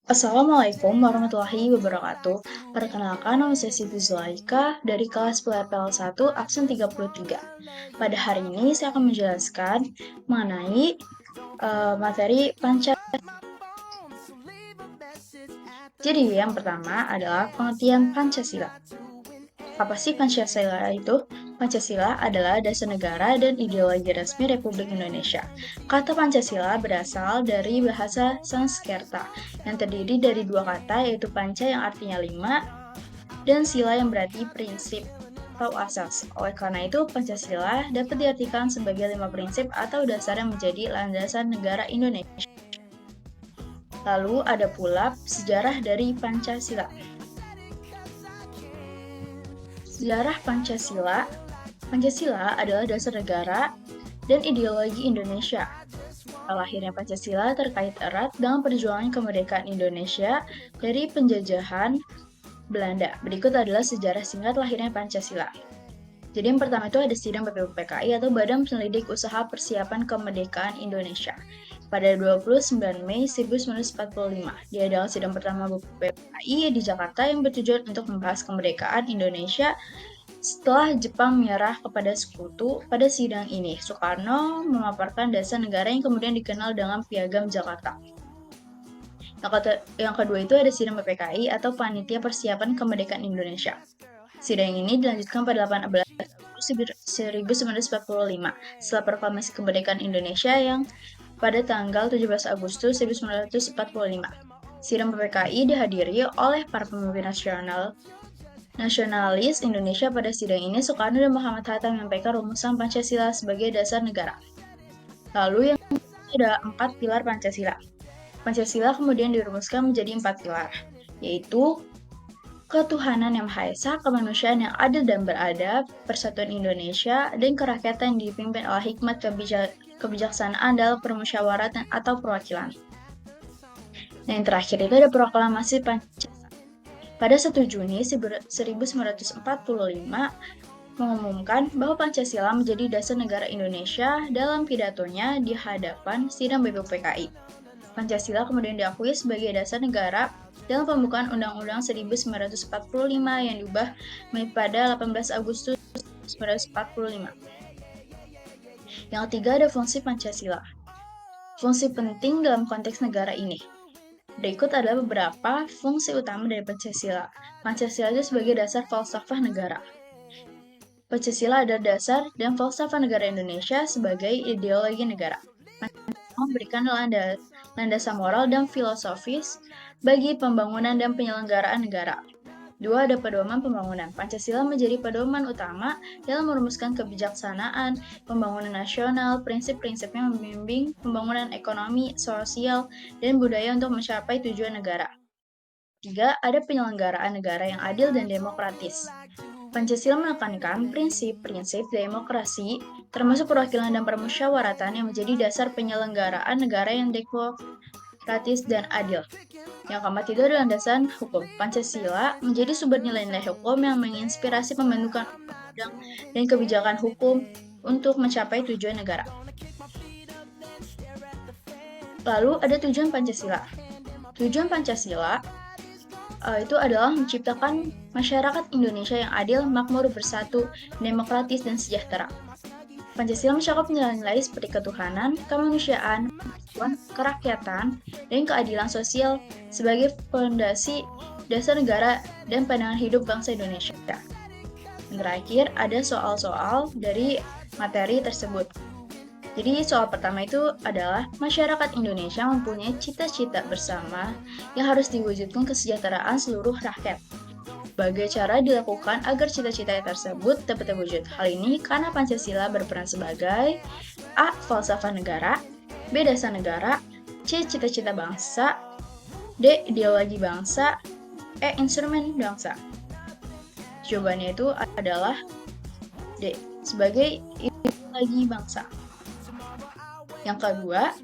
Assalamualaikum warahmatullahi wabarakatuh. Perkenalkan, nama saya Siti Zulaika dari kelas PLPL 1 absen 33. Pada hari ini saya akan menjelaskan mengenai materi Pancasila. Jadi yang pertama adalah pengertian Pancasila. Apa sih Pancasila itu? Pancasila adalah dasar negara dan ideologi resmi Republik Indonesia. Kata Pancasila berasal dari bahasa Sanskerta yang terdiri dari dua kata yaitu panca yang artinya lima dan sila yang berarti prinsip atau asas. Oleh karena itu, Pancasila dapat diartikan sebagai 5 prinsip atau dasar yang menjadi landasan negara Indonesia. Lalu ada pula sejarah dari Pancasila. Sejarah Pancasila. Pancasila adalah dasar negara dan ideologi Indonesia. Lahirnya Pancasila terkait erat dengan perjuangan kemerdekaan Indonesia dari penjajahan Belanda. Berikut adalah sejarah singkat lahirnya Pancasila. Jadi yang pertama itu ada Sidang BPUPKI atau Badan Penyelidik Usaha Persiapan Kemerdekaan Indonesia. Pada 29 Mei 1945, diadakan sidang pertama BPUPKI di Jakarta yang bertujuan untuk membahas kemerdekaan Indonesia setelah Jepang menyerah kepada sekutu. Pada sidang ini, Soekarno memaparkan dasar negara yang kemudian dikenal dengan Piagam Jakarta. Yang kedua itu ada Sidang PPKI atau Panitia Persiapan Kemerdekaan Indonesia. Sidang ini dilanjutkan pada 18 Agustus 1945 setelah proklamasi kemerdekaan Indonesia yang pada tanggal 17 Agustus 1945. Sidang PPKI dihadiri oleh para pemimpin nasionalis Indonesia. Pada sidang ini, Soekarno dan Muhammad Hatta menyampaikan rumusan Pancasila sebagai dasar negara. Lalu yang ada 4 pilar Pancasila. Pancasila kemudian dirumuskan menjadi 4 pilar, yaitu ketuhanan yang Maha Esa, kemanusiaan yang adil dan beradab, persatuan Indonesia, dan kerakyatan yang dipimpin oleh hikmat kebijaksanaan dalam permusyawaratan atau perwakilan. Nah, yang terakhir itu ada proklamasi Pancasila. Pada 1 Juni 1945 mengumumkan bahwa Pancasila menjadi dasar negara Indonesia dalam pidatonya di hadapan sidang BPUPKI. Pancasila kemudian diakui sebagai dasar negara dalam pembukaan Undang-Undang 1945 yang diubah pada 18 Agustus 1945. Yang ketiga ada fungsi Pancasila. Fungsi penting dalam konteks negara ini. Berikut adalah beberapa fungsi utama dari Pancasila. Pancasila itu sebagai dasar falsafah negara. Pancasila adalah dasar dan falsafah negara Indonesia sebagai ideologi negara. Memberikan landasan moral dan filosofis bagi pembangunan dan penyelenggaraan negara. 2. Ada pedoman pembangunan. Pancasila menjadi pedoman utama dalam merumuskan kebijaksanaan, pembangunan nasional, prinsip-prinsipnya membimbing pembangunan ekonomi, sosial, dan budaya untuk mencapai tujuan negara. 3. Ada penyelenggaraan negara yang adil dan demokratis. Pancasila menekankan prinsip-prinsip demokrasi, termasuk perwakilan dan permusyawaratan yang menjadi dasar penyelenggaraan negara yang demokratis dan adil. Yang keempat itu adalah landasan hukum. Pancasila menjadi sumber nilai-nilai hukum yang menginspirasi pembentukan undang-undang dan kebijakan hukum untuk mencapai tujuan negara. Lalu ada tujuan Pancasila. Tujuan Pancasila itu adalah menciptakan masyarakat Indonesia yang adil, makmur, bersatu, demokratis, dan sejahtera. Pancasila mencakup nilai-nilai seperti ketuhanan, kemanusiaan, kerakyatan, dan keadilan sosial sebagai fondasi dasar negara dan pandangan hidup bangsa Indonesia. Yang terakhir, ada soal-soal dari materi tersebut. Jadi soal pertama itu adalah masyarakat Indonesia mempunyai cita-cita bersama yang harus diwujudkan kesejahteraan seluruh rakyat. Sebagai cara dilakukan agar cita-cita tersebut dapat terwujud. Hal ini karena Pancasila berperan sebagai A. Falsafah negara, B. Dasar negara, C. Cita-cita bangsa, D. Ideologi bangsa, E. Instrumen bangsa. Jawabannya itu adalah D. Sebagai ideologi bangsa. Yang kedua,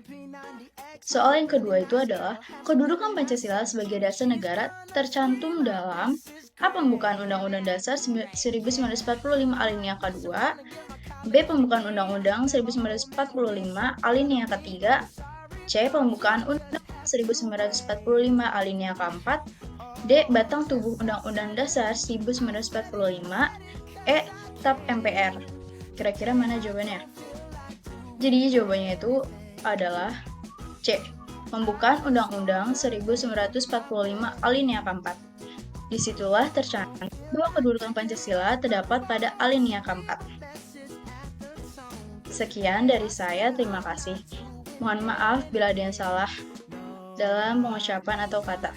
soal yang kedua itu adalah kedudukan Pancasila sebagai dasar negara tercantum dalam A. Pembukaan Undang-Undang Dasar 1945 alinea kedua, B. Pembukaan Undang-Undang 1945 alinea ketiga, C. Pembukaan Undang-Undang 1945 alinea keempat, D. Batang tubuh Undang-Undang Dasar 1945, E. TAP MPR. Kira-kira mana jawabannya? Jadi jawabannya itu adalah C. Pembukaan Undang-Undang 1945 alinea keempat. Disitulah tercantum bahwa kedudukan Pancasila terdapat pada alinea keempat. Sekian dari saya, terima kasih. Mohon maaf bila ada yang salah dalam pengucapan atau kata.